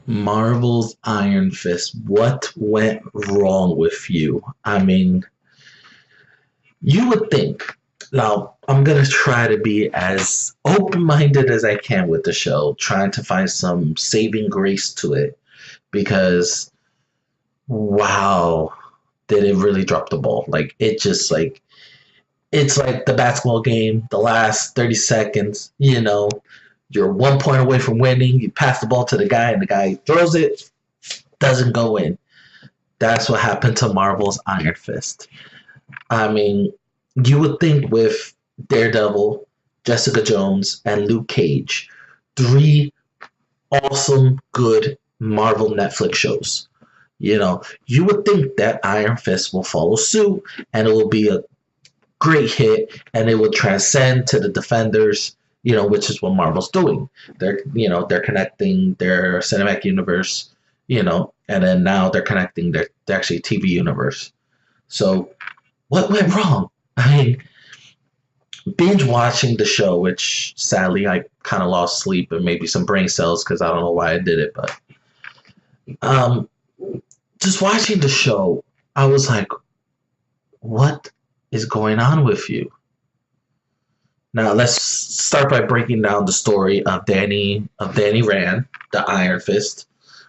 Marvel's Iron Fist. What went wrong with you? I mean, you would think. Now, I'm going to try to be as open minded as I can with the show, trying to find some saving grace to it because, wow, did it really drop the ball? Like, it's like the basketball game, the last 30 seconds, you're 1 point away from winning. You pass the ball to the guy, and the guy throws it, doesn't go in. That's what happened to Marvel's Iron Fist. I mean, you would think with Daredevil, Jessica Jones, and Luke Cage, three awesome, good Marvel Netflix shows. You would think that Iron Fist will follow suit and it will be a great hit and it will transcend to the Defenders, which is what Marvel's doing. They're connecting their cinematic universe, and then now they're connecting their actually TV universe. So what went wrong? I mean, binge watching the show, which sadly I kind of lost sleep and maybe some brain cells because I don't know why I did it, but um, just watching the show, I was like, what is going on with you? Now let's start by breaking down the story of Danny Rand, the Iron Fist,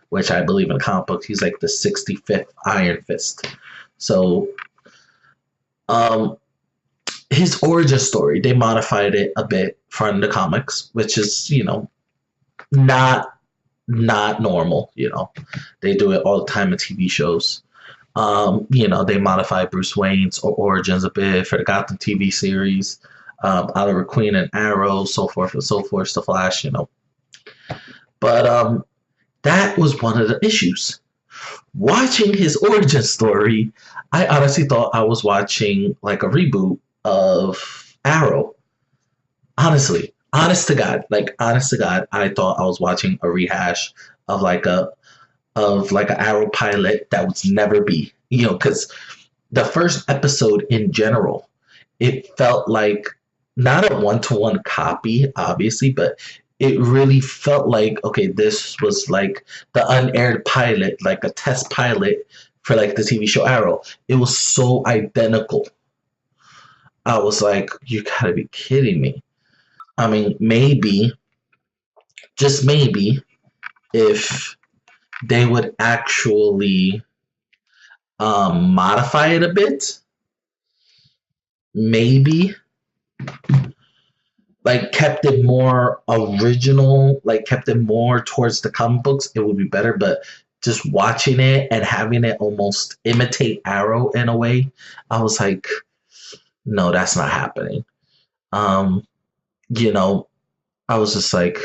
which I believe in comic books he's like the 65th Iron Fist. So um, his origin story, they modified it a bit from the comics, which is not not normal. They do it all the time in TV shows. They modify Bruce Wayne's origins a bit for the Gotham TV series, Oliver Queen and Arrow, so forth and so forth, the Flash. But that was one of the issues. Watching his origin story, I honestly thought I was watching like a reboot of Arrow. Honestly, honest to God, I thought I was watching a rehash of an Arrow pilot that would never be. Because the first episode in general, it felt like not a one-to-one copy, obviously, but it really felt like, okay, this was like the unaired pilot, like a test pilot for like the TV show Arrow. It was so identical. I was like, you gotta be kidding me. I mean, maybe, just maybe, if they would actually modify it a bit, maybe like kept it more original, like kept it more towards the comic books, it would be better. But just watching it and having it almost imitate Arrow in a way, I was like, no, that's not happening. Um, you know, I was just like,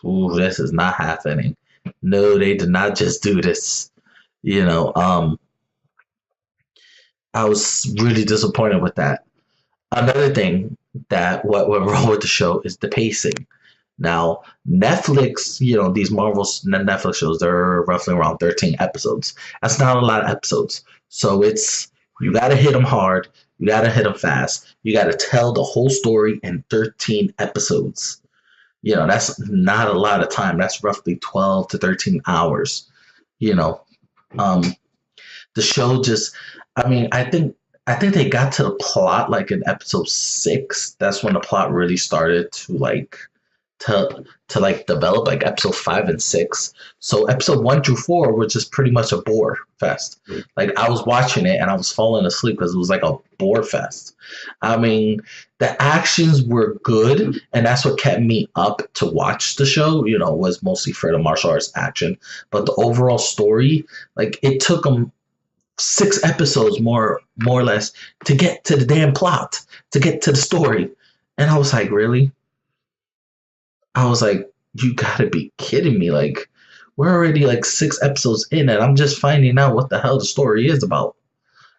ooh, this is not happening. No, they did not just do this. You know, um, I was really disappointed with that. Another thing that what went wrong with the show is the pacing. Now, Netflix, these Marvel's Netflix shows, they're roughly around 13 episodes. That's not a lot of episodes. So you got to hit them hard. You got to hit them fast. You got to tell the whole story in 13 episodes. That's not a lot of time. That's roughly 12 to 13 hours. You know, um, the show just, I mean, I think they got to the plot like in episode 6. That's when the plot really started to like develop, like episode 5 and 6. So episode 1 through 4 were just pretty much a bore fest. Like I was watching it and I was falling asleep because it was like a bore fest. I mean, the actions were good and that's what kept me up to watch the show. Was mostly for the martial arts action, but the overall story, like it took them 6 episodes more or less to get to the damn plot, to get to the story. And I was like, really? I was like, you gotta be kidding me. Like, we're already like 6 episodes in and I'm just finding out what the hell the story is about.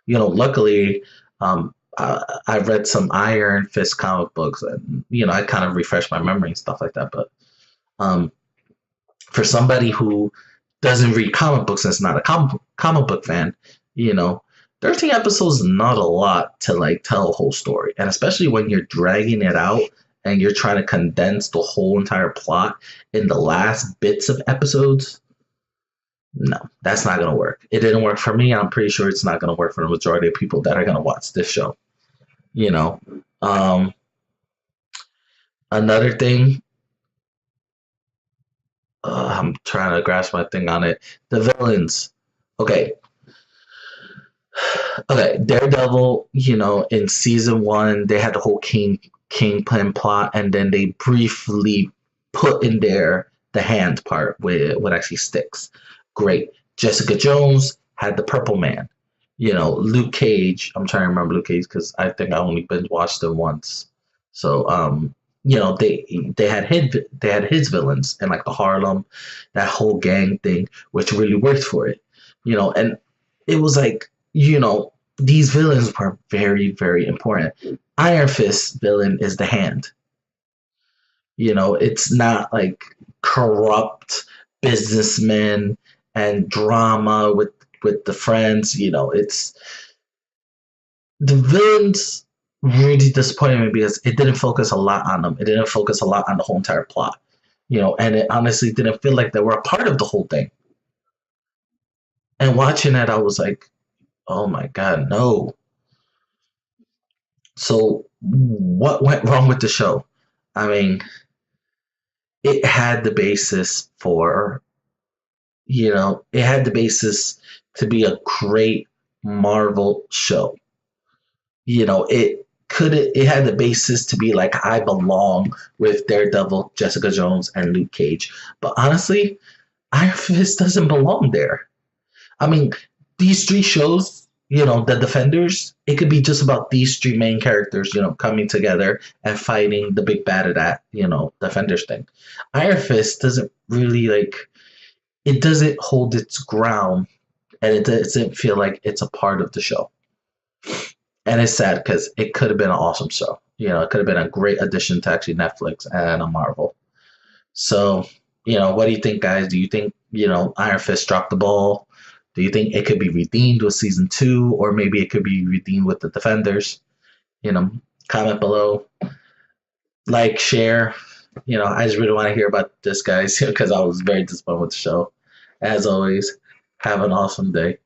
Luckily, I read some Iron Fist comic books and, I kind of refreshed my memory and stuff like that. But um, for somebody who doesn't read comic books and is not a comic book fan, you know, 13 episodes is not a lot to like tell a whole story. And especially when you're dragging it out and you're trying to condense the whole entire plot in the last bits of episodes, no, that's not gonna work. It didn't work for me. I'm pretty sure it's not gonna work for the majority of people that are gonna watch this show. You know, um, another thing. I'm trying to grasp my thing on it. The villains. Okay, okay. Daredevil. In season one, they had the whole Kingpin plot, and then they briefly put in there the hand part where what actually sticks. Great. Jessica Jones had the Purple Man. Luke Cage. I'm trying to remember Luke Cage because I think I only binge watched them once. So they had his villains and like the Harlem, that whole gang thing, which really worked for it. And it was like, these villains were very, very important. Iron Fist villain is the hand. It's not like corrupt businessmen and drama with the friends. It's the villains really disappointed me because it didn't focus a lot on them. It didn't focus a lot on the whole entire plot. And it honestly didn't feel like they were a part of the whole thing. And watching it, I was like, oh my god, no. So what went wrong with the show? I mean, it had the basis for, it had the basis to be a great Marvel show. It had the basis to be like I belong with Daredevil, Jessica Jones, and Luke Cage. But honestly, Iron Fist doesn't belong there. I mean, these three shows, the Defenders, it could be just about these three main characters, coming together and fighting the big bad of that, Defenders thing. Iron Fist doesn't really it doesn't hold its ground, and it doesn't feel like it's a part of the show. And it's sad because it could have been an awesome show. It could have been a great addition to actually Netflix and a Marvel. So, what do you think, guys? Do you think, Iron Fist dropped the ball? Do you think it could be redeemed with season two, or maybe it could be redeemed with the Defenders? Comment below, like, share. I just really want to hear about this, guys, because I was very disappointed with the show. As always, have an awesome day.